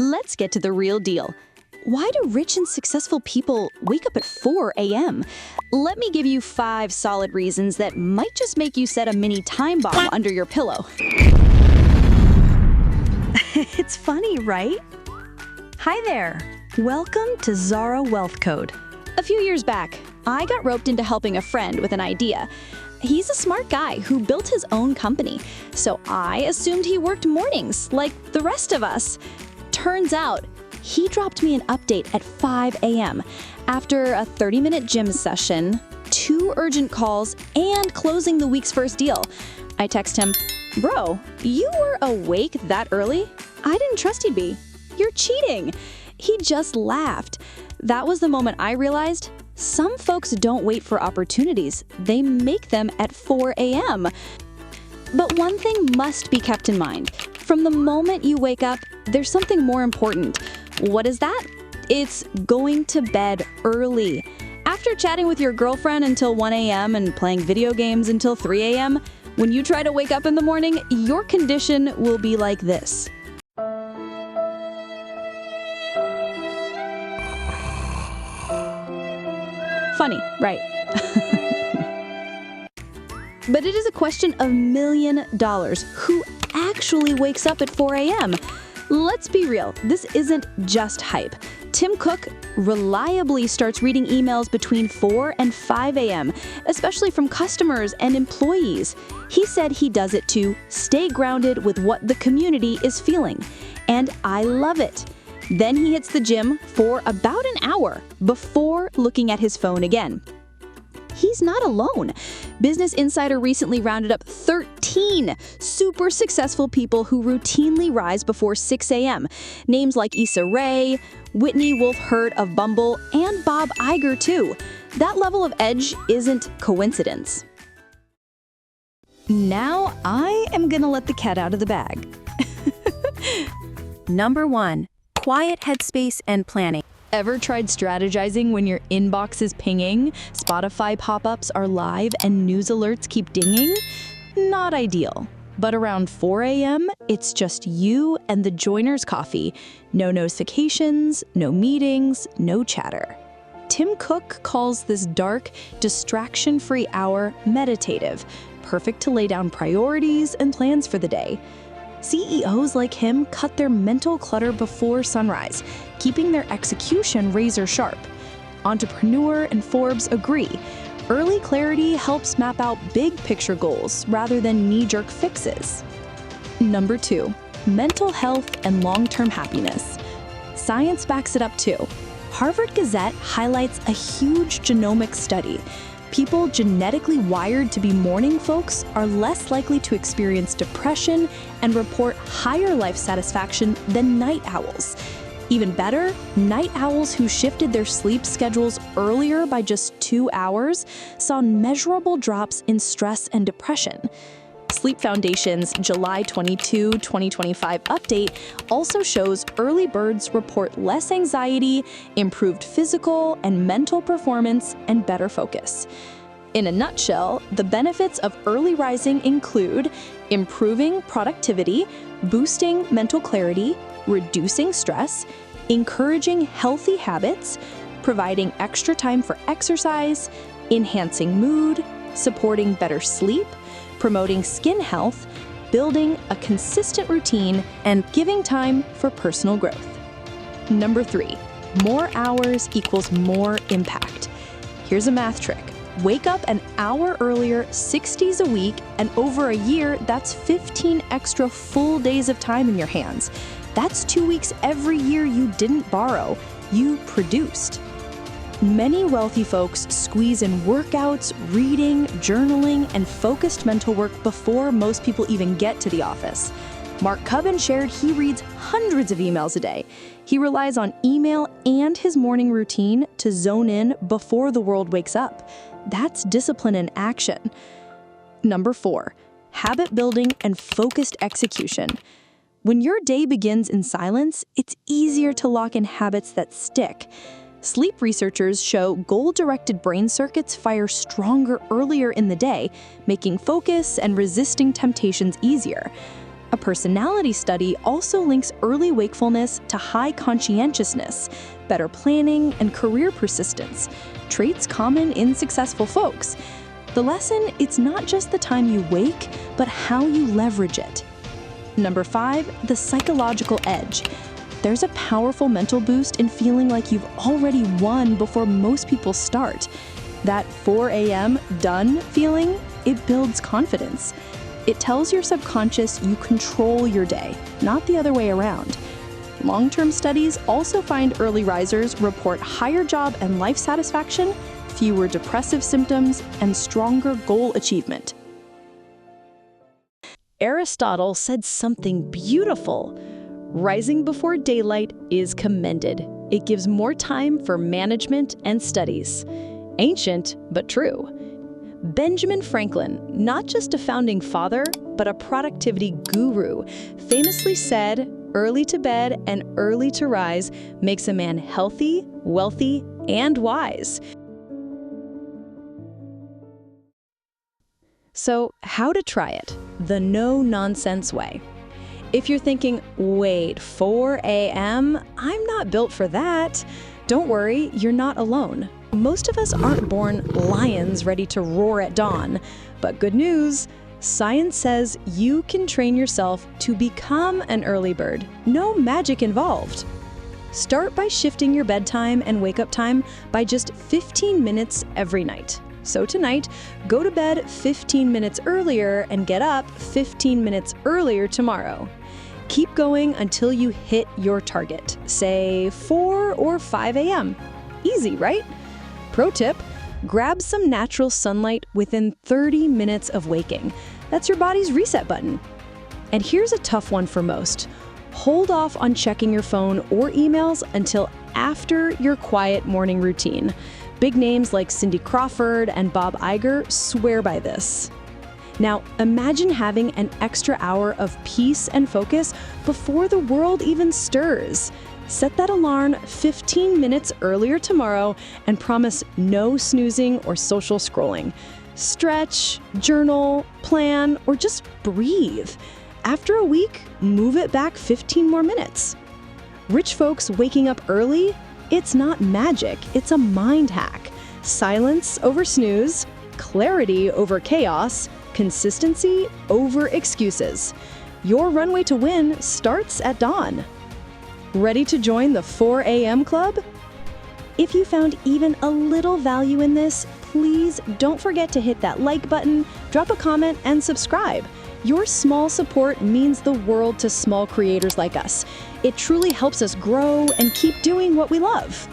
Let's get to the real deal. Why do rich and successful people wake up at 4 a.m.? Let me give you 5 solid reasons that might just make you set a mini time bomb under your pillow. It's funny, right? Hi there. Welcome to Zara WealthCode. A few years back, I got roped into helping a friend with an idea. He's a smart guy who built his own company, so I assumed he worked mornings like the rest of us. Turns out, he dropped me an update at 5 a.m. after a 30-minute gym session, 2 urgent calls, and closing the week's first deal. I text him, "Bro, you were awake that early? I didn't trust you'd be. You're cheating." He just laughed. That was the moment I realized some folks don't wait for opportunities. They make them at 4 a.m. But one thing must be kept in mind. From the moment you wake up, there's something more important. What is that? It's going to bed early. After chatting with your girlfriend until 1 a.m. and playing video games until 3 a.m., when you try to wake up in the morning, your condition will be like this. Funny, right? But it is a question of $1 million. Who actually wakes up at 4 a.m.? Let's be real, this isn't just hype. Tim Cook reliably starts reading emails between 4 and 5 a.m., especially from customers and employees. He said he does it to stay grounded with what the community is feeling. And I love it. Then he hits the gym for about an hour before looking at his phone again. He's not alone. Business Insider recently rounded up 13 super successful people who routinely rise before 6 a.m. Names like Issa Rae, Whitney Wolfe Herd of Bumble, and Bob Iger too. That level of edge isn't coincidence. Now I am gonna let the cat out of the bag. Number 1. Quiet headspace and planning. Ever tried strategizing when your inbox is pinging, Spotify pop-ups are live, and news alerts keep dinging? Not ideal. But around 4 a.m., it's just you and the joiner's coffee. No notifications, no meetings, no chatter. Tim Cook calls this dark, distraction-free hour meditative, perfect to lay down priorities and plans for the day. CEOs like him cut their mental clutter before sunrise, keeping their execution razor sharp. Entrepreneur and Forbes agree. Early clarity helps map out big picture goals rather than knee-jerk fixes. Number 2, mental health and long-term happiness. Science backs it up too. Harvard Gazette highlights a huge genomic study. People genetically wired to be morning folks are less likely to experience depression and report higher life satisfaction than night owls. Even better, night owls who shifted their sleep schedules earlier by just 2 hours saw measurable drops in stress and depression. Sleep Foundation's July 22, 2025 update also shows early birds report less anxiety, improved physical and mental performance, and better focus. In a nutshell, the benefits of early rising include improving productivity, boosting mental clarity, reducing stress, encouraging healthy habits, providing extra time for exercise, enhancing mood, supporting better sleep, promoting skin health, building a consistent routine, and giving time for personal growth. Number 3, more hours equals more impact. Here's a math trick. Wake up an hour earlier 6 days a week, and over a year, that's 15 extra full days of time in your hands. That's 2 weeks every year you didn't borrow, you produced. Many wealthy folks squeeze in workouts, reading, journaling, and focused mental work before most people even get to the office. Mark Cuban shared he reads hundreds of emails a day. He relies on email and his morning routine to zone in before the world wakes up. That's discipline in action. Number 4, habit building and focused execution. When your day begins in silence, it's easier to lock in habits that stick. Sleep researchers show goal-directed brain circuits fire stronger earlier in the day, making focus and resisting temptations easier. A personality study also links early wakefulness to high conscientiousness, better planning, and career persistence, traits common in successful folks. The lesson, it's not just the time you wake, but how you leverage it. Number 5, the psychological edge. There's a powerful mental boost in feeling like you've already won before most people start. That 4 a.m. done feeling, it builds confidence. It tells your subconscious you control your day, not the other way around. Long-term studies also find early risers report higher job and life satisfaction, fewer depressive symptoms, and stronger goal achievement. Aristotle said something beautiful. Rising before daylight is commended. It gives more time for management and studies. Ancient, but true. Benjamin Franklin, not just a founding father, but a productivity guru, famously said, "Early to bed and early to rise makes a man healthy, wealthy, and wise." So, how to try it? The no-nonsense way. If you're thinking, wait, 4 a.m.? I'm not built for that. Don't worry, you're not alone. Most of us aren't born lions ready to roar at dawn. But good news, science says you can train yourself to become an early bird. No magic involved. Start by shifting your bedtime and wake-up time by just 15 minutes every night. So tonight, go to bed 15 minutes earlier and get up 15 minutes earlier tomorrow. Keep going until you hit your target, say 4 or 5 a.m. Easy, right? Pro tip, grab some natural sunlight within 30 minutes of waking. That's your body's reset button. And here's a tough one for most. Hold off on checking your phone or emails until after your quiet morning routine. Big names like Cindy Crawford and Bob Iger swear by this. Now, imagine having an extra hour of peace and focus before the world even stirs. Set that alarm 15 minutes earlier tomorrow and promise no snoozing or social scrolling. Stretch, journal, plan, or just breathe. After a week, move it back 15 more minutes. Rich folks waking up early? It's not magic, it's a mind hack. Silence over snooze, clarity over chaos, consistency over excuses. Your runway to win starts at dawn. Ready to join the 4 a.m. club? If you found even a little value in this, please don't forget to hit that like button, drop a comment, and subscribe. Your small support means the world to small creators like us. It truly helps us grow and keep doing what we love.